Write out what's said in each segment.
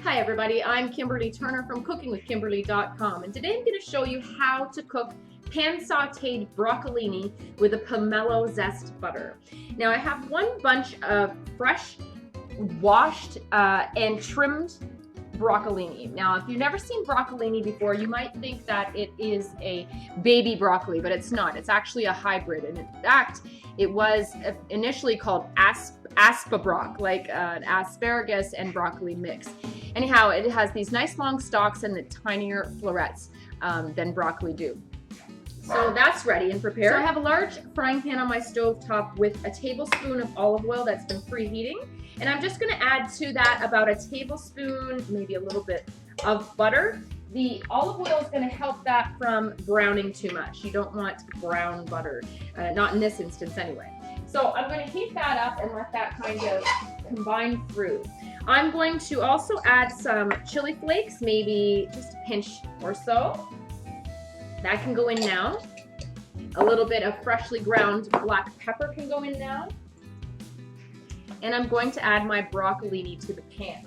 Hi everybody, I'm Kimberly Turner from cookingwithkimberly.com, and today I'm going to show you how to cook pan sautéed broccolini with a pomelo zest butter. Now I have one bunch of fresh, washed and trimmed broccolini. Now if you've never seen broccolini before, you might think that it is a baby broccoli, but it's not. It's actually a hybrid, and in fact it was initially called aspabroc, like an asparagus and broccoli mix. Anyhow, it has these nice long stalks and the tinier florets than broccoli do. So that's ready and prepared. So I have a large frying pan on my stove top with a tablespoon of olive oil that's been preheating. And I'm just gonna add to that about a tablespoon, maybe a little bit of butter. The olive oil is gonna help that from browning too much. You don't want brown butter, not in this instance anyway. So I'm gonna heat that up and let that kind of combine through. I'm going to also add some chili flakes, maybe just a pinch or so. That can go in now. A little bit of freshly ground black pepper can go in now. And I'm going to add my broccolini to the pan.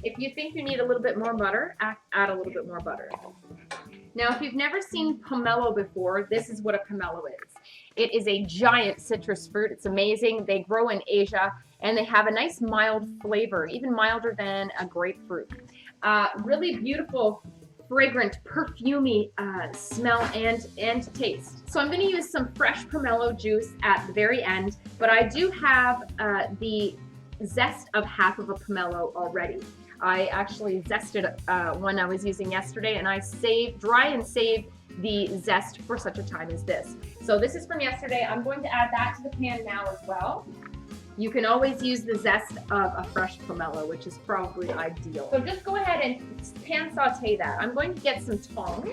If you think you need a little bit more butter, add a little bit more butter. Now, if you've never seen pomelo before, this is what a pomelo is. It is a giant citrus fruit. It's amazing. They grow in Asia, and they have a nice mild flavor, even milder than a grapefruit. Really beautiful, fragrant, perfumey smell and taste. So I'm going to use some fresh pomelo juice at the very end, but I do have the zest of half of a pomelo already. I actually zested one I was using yesterday, and I dry and save the zest for such a time as this. So this is from yesterday. I'm going to add that to the pan now as well. You can always use the zest of a fresh pomelo, which is probably ideal. So just go ahead and pan saute that. I'm going to get some tongs,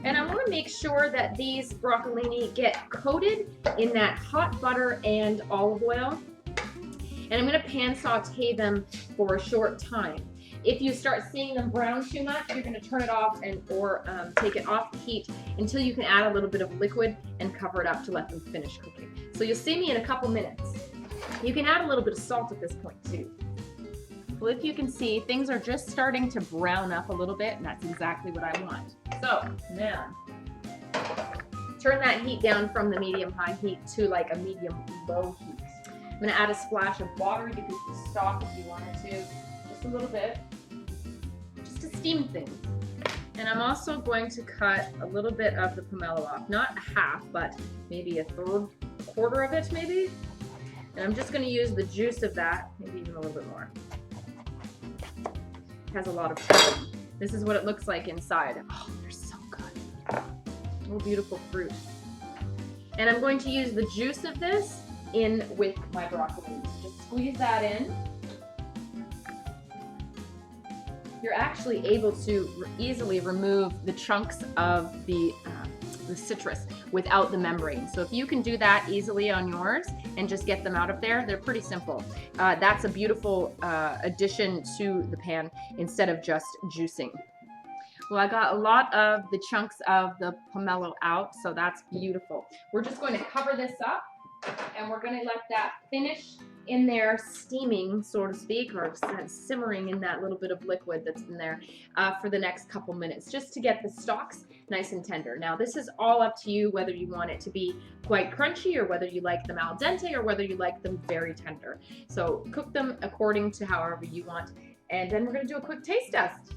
and I want to make sure that these broccolini get coated in that hot butter and olive oil. And I'm going to pan saute them for a short time. If you start seeing them brown too much, you're going to turn it off or take it off the heat until you can add a little bit of liquid and cover it up to let them finish cooking. So you'll see me in a couple minutes. You can add a little bit of salt at this point too. Well, if you can see, things are just starting to brown up a little bit, and that's exactly what I want. So now, turn that heat down from the medium-high heat to like a medium-low heat. I'm going to add a splash of water. You can stock if you wanted to, just a little bit, just to steam things. And I'm also going to cut a little bit of the pomelo off, not a half, but maybe a quarter of it maybe. And I'm just going to use the juice of that, maybe even a little bit more. It has a lot of fruit. This is what it looks like inside. Oh, they're so good. Oh, beautiful fruit. And I'm going to use the juice of this in with my broccoli. So just squeeze that in. You're actually able to easily remove the chunks of the citrus without the membrane. So if you can do that easily on yours and just get them out of there, they're pretty simple. That's a beautiful addition to the pan instead of just juicing. Well, I got a lot of the chunks of the pomelo out, so that's beautiful. We're just going to cover this up, and we're going to let that finish in there steaming, so to speak, or simmering in that little bit of liquid that's in there for the next couple minutes, just to get the stalks nice and tender. Now, this is all up to you whether you want it to be quite crunchy or whether you like them al dente or whether you like them very tender. So cook them according to however you want. And then we're going to do a quick taste test.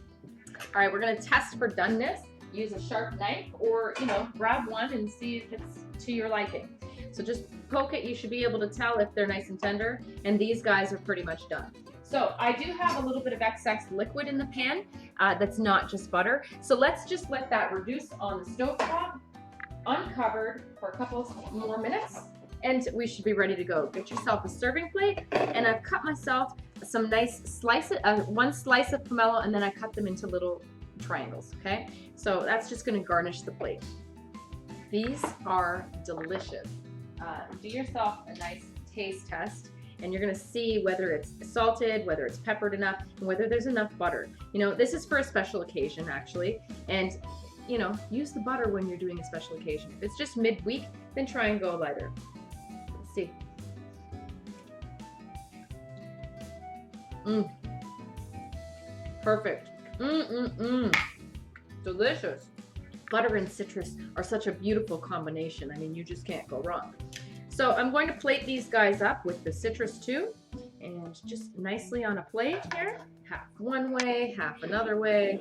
All right, we're going to test for doneness. Use a sharp knife or, grab one and see if it's to your liking. So just poke it. You should be able to tell if they're nice and tender, and these guys are pretty much done. So I do have a little bit of excess liquid in the pan that's not just butter. So let's just let that reduce on the stovetop, uncovered for a couple more minutes, and we should be ready to go. Get yourself a serving plate, and I've cut myself some nice one slice of pomelo, and then I cut them into little triangles, okay? So that's just gonna garnish the plate. These are delicious. Do yourself a nice taste test, and you're gonna see whether it's salted, whether it's peppered enough, and whether there's enough butter. This is for a special occasion actually, and use the butter when you're doing a special occasion. If it's just midweek, then try and go lighter. Let's see. Perfect. Delicious. Butter and citrus are such a beautiful combination. I mean, you just can't go wrong. So I'm going to plate these guys up with the citrus too, and just nicely on a plate here. Half one way, half another way.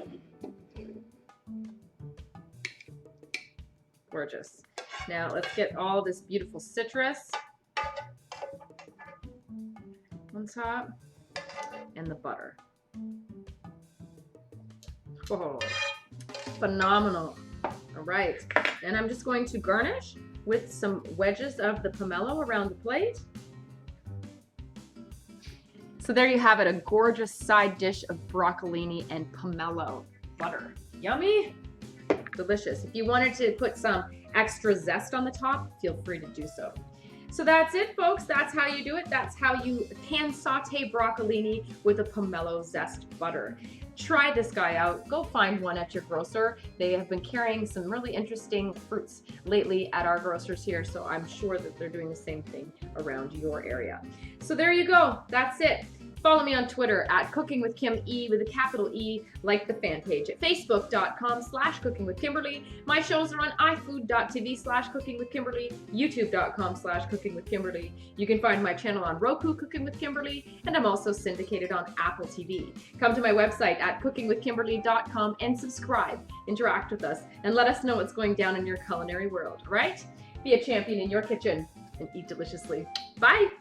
Gorgeous. Now let's get all this beautiful citrus on top and the butter. Oh, phenomenal. All right, and I'm just going to garnish with some wedges of the pomelo around the plate. So there you have it, a gorgeous side dish of broccolini and pomelo butter. Yummy, delicious. If you wanted to put some extra zest on the top, feel free to do so. So that's it, folks. That's how you do it. That's how you can saute broccolini with a pomelo zest butter. Try this guy out. Go find one at your grocer. They have been carrying some really interesting fruits lately at our grocers here, so I'm sure that they're doing the same thing around your area. So there you go. That's it. Follow me on Twitter at Cooking with Kim E with a capital E, like the fan page at facebook.com/cookingwithkimberly. My shows are on ifood.tv/cookingwithkimberly, youtube.com/cookingwithkimberly. You can find my channel on Roku, Cooking with Kimberly, and I'm also syndicated on Apple TV. Come to my website at cookingwithkimberly.com and subscribe, interact with us, and let us know what's going down in your culinary world, all right? Be a champion in your kitchen and eat deliciously. Bye!